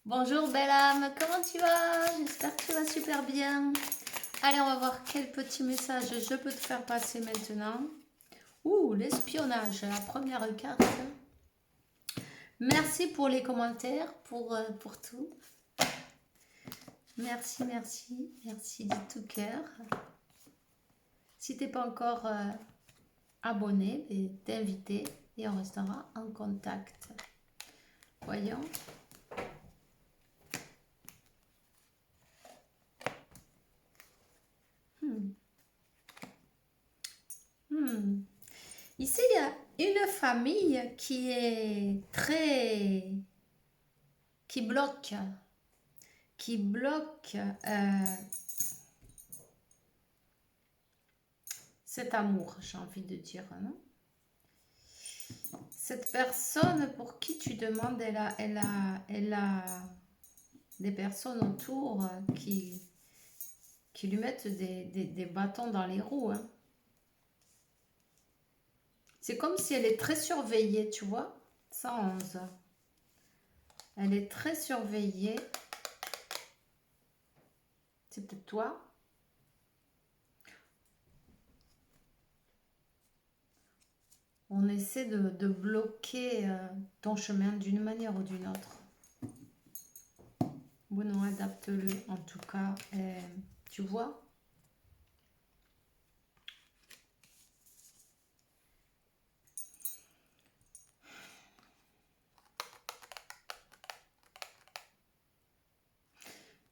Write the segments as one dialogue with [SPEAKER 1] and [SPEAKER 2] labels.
[SPEAKER 1] Bonjour belle âme, comment tu vas? J'espère que tu vas super bien. Allez, on va voir quel petit message je peux te faire passer maintenant. Ouh, l'espionnage, la première carte. Merci pour les commentaires, pour tout. Merci, merci, merci du tout cœur. Si t'es pas encore abonné, t'es invité et on restera en contact. Voyons. Hmm. Hmm. Ici, il y a une famille qui est qui bloque, qui bloque cet amour, j'ai envie de dire, non? Cette personne pour qui tu demandes, elle a des personnes autour qui lui mettent des bâtons dans les roues, hein. C'est comme si elle est très surveillée, tu vois. 111. Elle est très surveillée. C'est peut-être toi. On essaie de bloquer ton chemin d'une manière ou d'une autre. Bon, non, adapte-le en tout cas. Tu vois?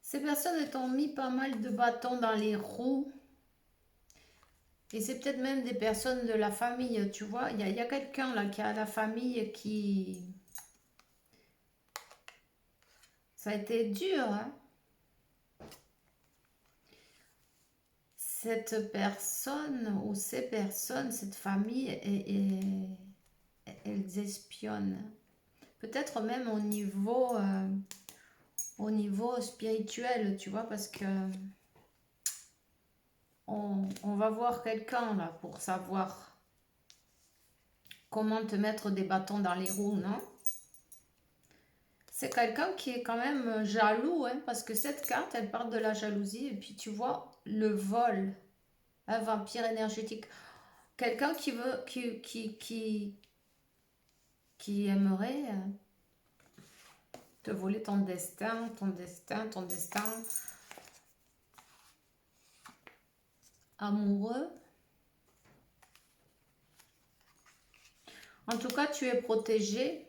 [SPEAKER 1] Ces personnes t'ont mis pas mal de bâtons dans les roues. Et c'est peut-être même des personnes de la famille, tu vois. Il y a quelqu'un là qui a la famille qui... Ça a été dur, hein. Cette personne ou ces personnes, cette famille, elles espionnent. Peut-être même au niveau spirituel, tu vois, parce que on va voir quelqu'un là pour savoir comment te mettre des bâtons dans les roues, non? C'est quelqu'un qui est quand même jaloux, hein, parce que cette carte, elle parle de la jalousie, et puis tu vois le vol, un vampire énergétique. Quelqu'un qui veut, qui aimerait te voler ton destin, ton destin, ton destin amoureux. En tout cas, tu es protégé.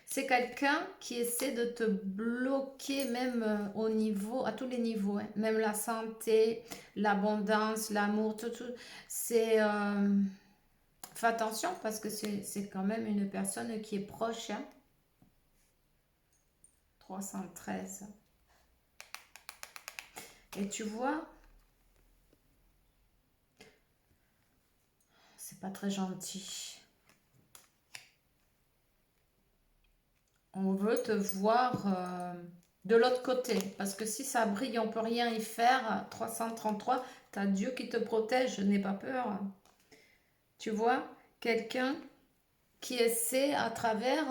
[SPEAKER 1] C'est quelqu'un qui essaie de te bloquer même au niveau, à tous les niveaux, hein. Même la santé, l'abondance, l'amour, tout, tout. C'est... fais attention parce que c'est quand même une personne qui est proche, hein. 313. Et tu vois, c'est pas très gentil. On veut te voir de l'autre côté. Parce que si ça brille, on peut rien y faire. 333, t'as Dieu qui te protège, n'aie pas peur. Tu vois, quelqu'un qui essaie à travers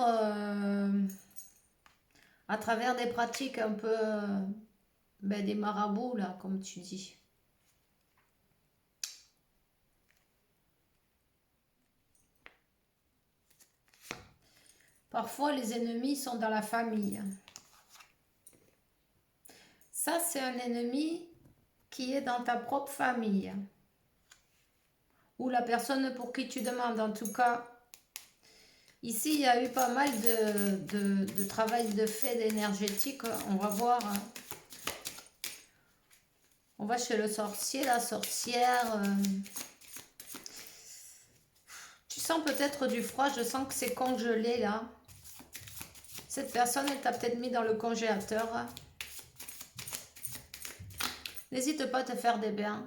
[SPEAKER 1] des pratiques un peu ben, des marabouts, là, comme tu dis. Parfois, les ennemis sont dans la famille. Ça, c'est un ennemi qui est dans ta propre famille. Ou la personne pour qui tu demandes, en tout cas. Ici, il y a eu pas mal de travail de fait d'énergétique. On va voir. On va chez le sorcier, la sorcière. Tu sens peut-être du froid. Je sens que c'est congelé là. Cette personne, elle t'a peut-être mis dans le congélateur. N'hésite pas à te faire des bains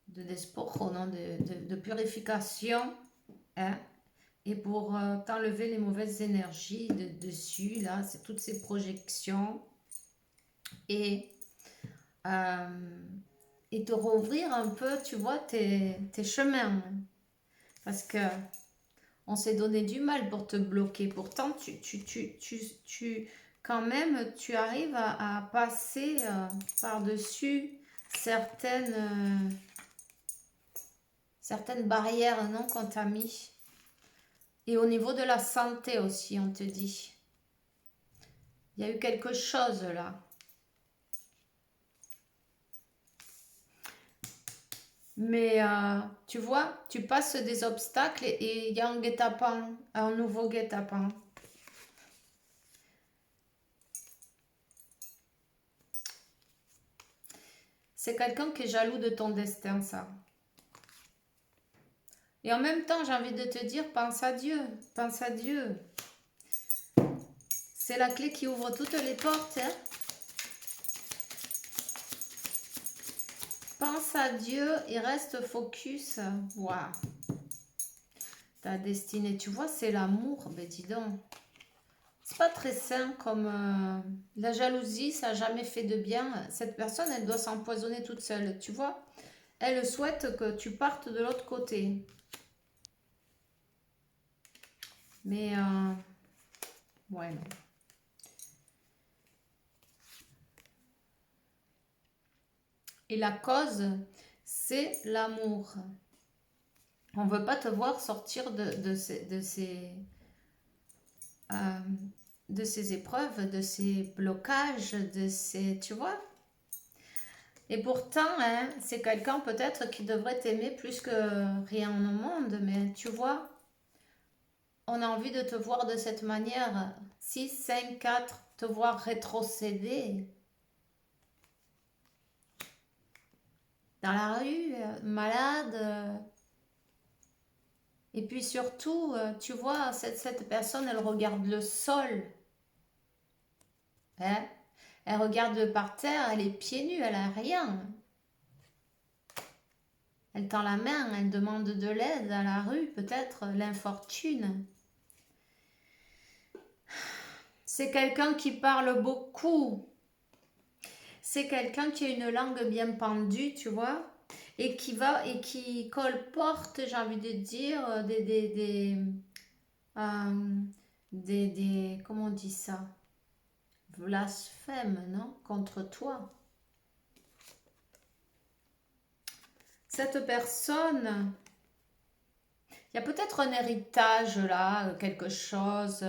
[SPEAKER 1] de despojo, non, de purification, hein, et pour t'enlever les mauvaises énergies dessus, là, c'est toutes ces projections, et, euh, et te rouvrir un peu, tu vois, tes chemins, parce que On s'est donné du mal pour te bloquer. Pourtant, quand même, tu arrives à passer par-dessus certaines barrières, non, qu'on t'a mis. Et au niveau de la santé aussi, on te dit. Il y a eu quelque chose là. Mais tu vois, tu passes des obstacles et il y a un guet-apens, un nouveau guet-apens. C'est quelqu'un qui est jaloux de ton destin, ça. Et en même temps, j'ai envie de te dire, pense à Dieu, pense à Dieu. C'est la clé qui ouvre toutes les portes. Hein? Pense à Dieu et reste focus. Waouh. Ta destinée, tu vois, c'est l'amour. Ben dis donc. C'est pas très sain comme la jalousie, ça n'a jamais fait de bien. Cette personne, elle doit s'empoisonner toute seule, tu vois. Elle souhaite que tu partes de l'autre côté. Mais, ouais, non. Et la cause, c'est l'amour. On ne veut pas te voir sortir de ces épreuves, de ces blocages, de ces... Tu vois? Et pourtant, hein, c'est quelqu'un peut-être qui devrait t'aimer plus que rien au monde. Mais tu vois, on a envie de te voir de cette manière. 6, 5, 4, te voir rétrocéder. Dans la rue, malade. Et puis surtout, tu vois, cette personne, elle regarde le sol. Hein? Elle regarde par terre, elle est pieds nus, elle a rien. Elle tend la main, elle demande de l'aide à la rue, peut-être l'infortune. C'est quelqu'un qui parle beaucoup. C'est quelqu'un qui a une langue bien pendue, tu vois, et qui colporte, j'ai envie de dire, comment on dit ça? Blasphème, non? Contre toi. Cette personne, il y a peut-être un héritage là, quelque chose,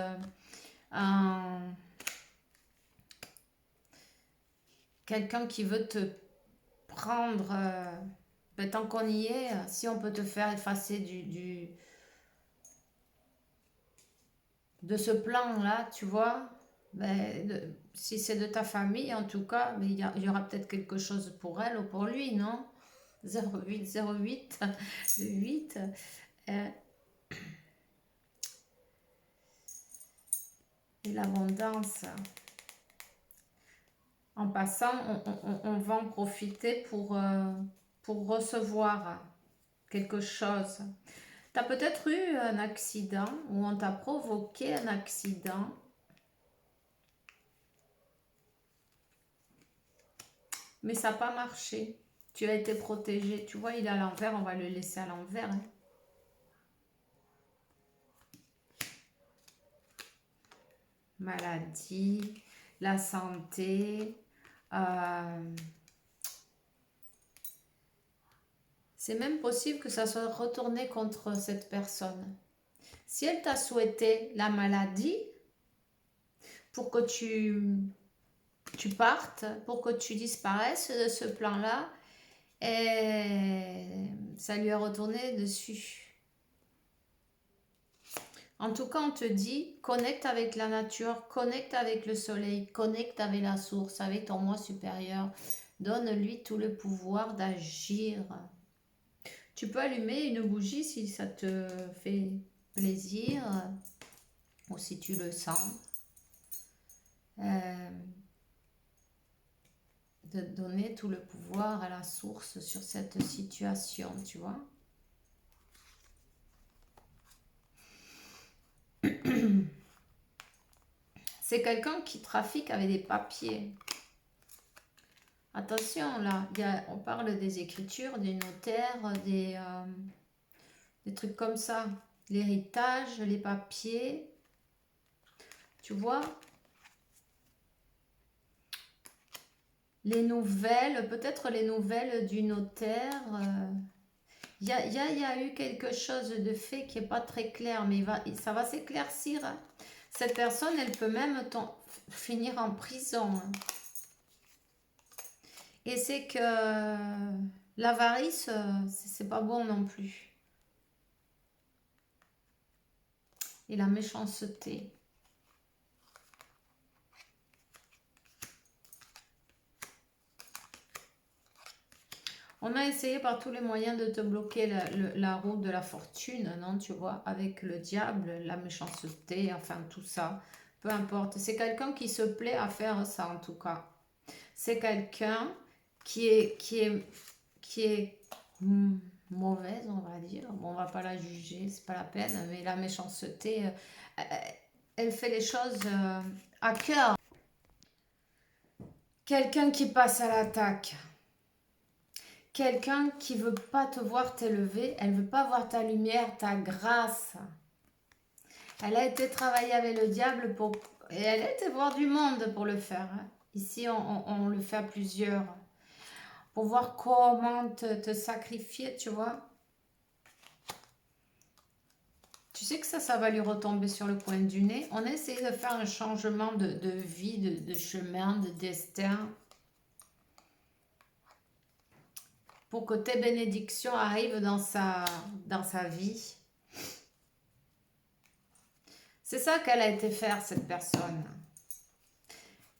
[SPEAKER 1] quelqu'un qui veut te prendre, ben, tant qu'on y est, si on peut te faire effacer de ce plan-là, tu vois, ben, si c'est de ta famille en tout cas, mais il y aura peut-être quelque chose pour elle ou pour lui, non? 0808, le 8. Et l'abondance. En passant, on va en profiter pour recevoir quelque chose. Tu as peut-être eu un accident ou on t'a provoqué un accident. Mais ça n'a pas marché. Tu as été protégé. Tu vois, il est à l'envers, on va le laisser à l'envers. Hein. Maladie, la santé. C'est même possible que ça soit retourné contre cette personne. Si elle t'a souhaité la maladie pour que tu partes, pour que tu disparaisses de ce plan-là, et ça lui a retourné dessus. En tout cas, on te dit, connecte avec la nature, connecte avec le soleil, connecte avec la source, avec ton moi supérieur. Donne-lui tout le pouvoir d'agir. Tu peux allumer une bougie si ça te fait plaisir ou si tu le sens. De donner tout le pouvoir à la source sur cette situation, tu vois. C'est quelqu'un qui trafique avec des papiers. Attention, là, on parle des écritures, des notaires, des trucs comme ça. l'héritage, les papiers, tu vois, les nouvelles, peut-être les nouvelles du notaire. Il y a eu quelque chose de fait qui n'est pas très clair, mais ça va s'éclaircir. Cette personne, elle peut même finir en prison. Et c'est que l'avarice, c'est pas bon non plus. Et la méchanceté. On a essayé par tous les moyens de te bloquer la route de la fortune, non, tu vois, avec le diable, la méchanceté, enfin tout ça. Peu importe. C'est quelqu'un qui se plaît à faire ça en tout cas. C'est quelqu'un qui est mauvaise, on va dire. Bon, on va pas la juger, c'est pas la peine, mais la méchanceté, elle fait les choses à cœur. Quelqu'un qui passe à l'attaque. Quelqu'un qui veut pas te voir t'élever, elle veut pas voir ta lumière, ta grâce. Elle a été travailler avec le diable et elle a été voir du monde pour le faire. Ici, on le fait à plusieurs. Pour voir comment te sacrifier, tu vois. Tu sais que ça va lui retomber sur le coin du nez. On a essayé de faire un changement de vie, de chemin, de destin. Pour que tes bénédictions arrivent dans sa vie. C'est ça qu'elle a été faire, cette personne.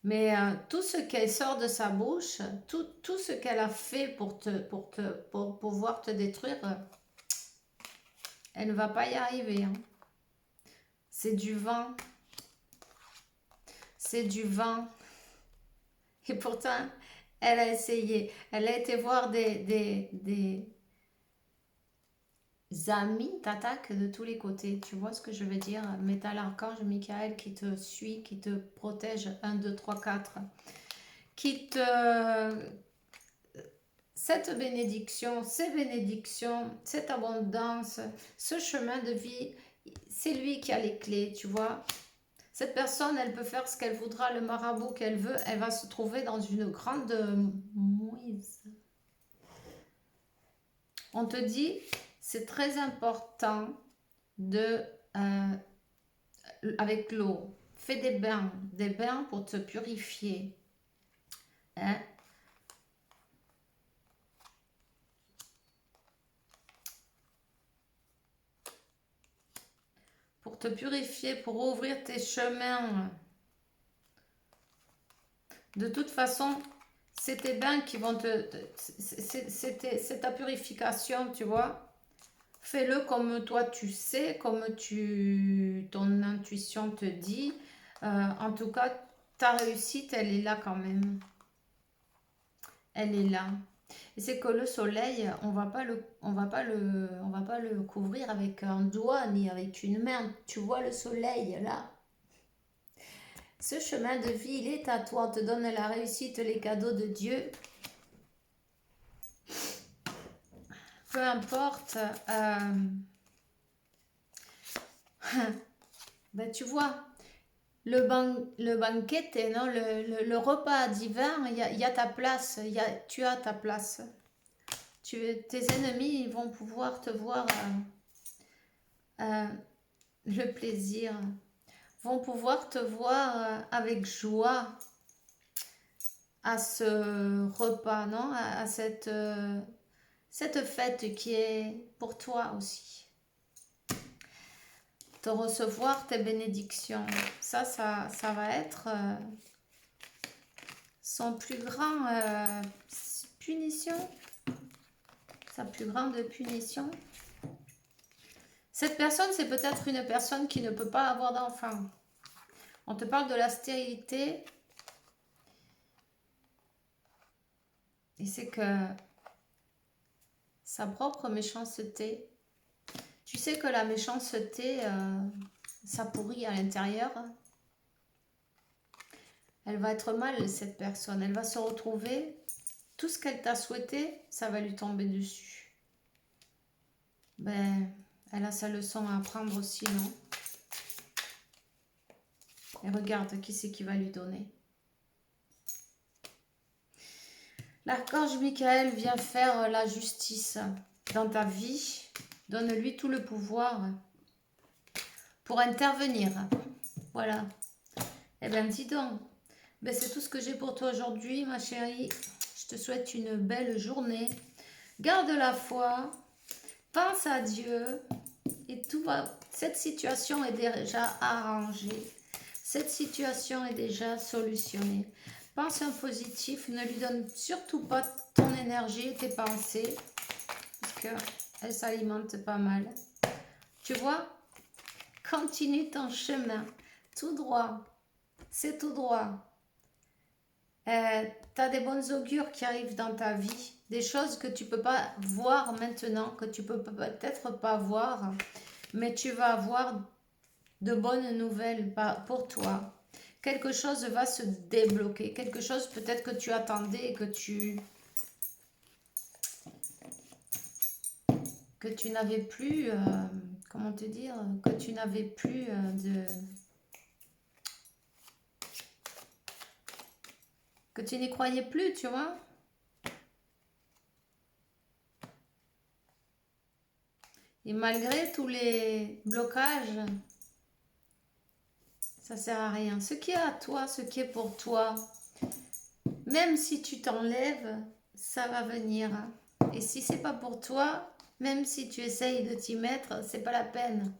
[SPEAKER 1] Mais tout ce qu'elle sort de sa bouche, tout ce qu'elle a fait pour pouvoir te détruire, elle ne va pas y arriver. Hein. C'est du vent. C'est du vent. Et pourtant, elle a essayé. Elle a été voir des amis t'attaquent de tous les côtés. Tu vois ce que je veux dire? Mais t'as l'archange Michael qui te suit, qui te protège. 1, 2, 3, 4. Qui te... Cette bénédiction, ces bénédictions, cette abondance, ce chemin de vie, c'est lui qui a les clés, tu vois. Cette personne, elle peut faire ce qu'elle voudra, le marabout qu'elle veut, elle va se trouver dans une grande mouise. On te dit, c'est très important de, avec l'eau, fais des bains pour te purifier. Hein? Pour te purifier, pour ouvrir tes chemins. De toute façon, c'est tes bains qui vont c'est ta purification, tu vois. Fais-le comme toi tu sais, comme ton intuition te dit. En tout cas, ta réussite, elle est là quand même. Elle est là. Et c'est que le soleil, on va pas le couvrir avec un doigt ni avec une main. Tu vois le soleil là. Ce chemin de vie, il est à toi. On te donne la réussite, les cadeaux de Dieu. Peu importe. Ben, tu vois, le banquet, non, le repas divin, il y a ta place. Tu as ta place. Tes ennemis ils vont pouvoir te voir le plaisir. Vont pouvoir te voir avec joie à ce repas, non, à cette fête qui est pour toi aussi. Te recevoir tes bénédictions. Ça va être son plus grand punition. Sa plus grande punition. Cette personne, c'est peut-être une personne qui ne peut pas avoir d'enfant. On te parle de la stérilité. Et c'est que sa propre méchanceté. Tu sais que la méchanceté, ça pourrit à l'intérieur. Elle va être mal, cette personne. Elle va se retrouver. Tout ce qu'elle t'a souhaité, ça va lui tomber dessus. Ben, Elle a sa leçon à apprendre aussi, non? Et regarde qui c'est qui va lui donner. L'archange Michael vient faire la justice dans ta vie. Donne-lui tout le pouvoir pour intervenir. Voilà. Eh bien, dis donc. Ben, c'est tout ce que j'ai pour toi aujourd'hui, ma chérie. Je te souhaite une belle journée. Garde la foi. Pense à Dieu. Et tout va... Cette situation est déjà arrangée. Cette situation est déjà solutionnée. Pense en positif. Ne lui donne surtout pas ton énergie et tes pensées. Parce qu'elle s'alimente pas mal. Tu vois? Continue ton chemin. Tout droit. C'est tout droit. Tu as des bonnes augures qui arrivent dans ta vie, des choses que tu peux pas voir maintenant, que tu peux peut-être pas voir, mais tu vas avoir de bonnes nouvelles pour toi. Quelque chose va se débloquer, quelque chose peut-être que tu attendais et que tu n'avais plus, comment te dire, que tu n'avais plus que tu n'y croyais plus, tu vois. Et malgré tous les blocages, ça sert à rien. Ce qui est à toi, ce qui est pour toi, même si tu t'enlèves, ça va venir. Et si c'est pas pour toi, même si tu essayes de t'y mettre, c'est pas la peine.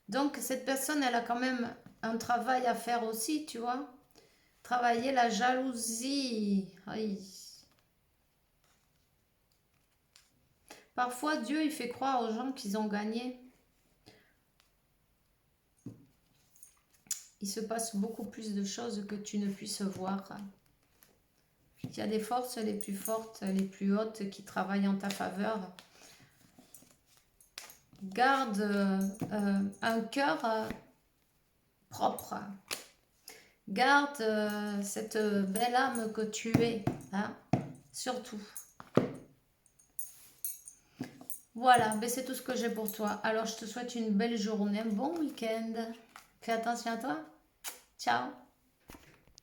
[SPEAKER 1] Donc cette personne, elle a quand même un travail à faire aussi, tu vois. Travailler la jalousie. Aïe. Parfois, Dieu, il fait croire aux gens qu'ils ont gagné. Il se passe beaucoup plus de choses que tu ne puisses voir. Il y a des forces les plus fortes, les plus hautes qui travaillent en ta faveur. Garde un cœur propre. Garde cette belle âme que tu es, hein, surtout. Voilà, ben c'est tout ce que j'ai pour toi. Alors, je te souhaite une belle journée, un bon week-end. Fais attention à toi. Ciao.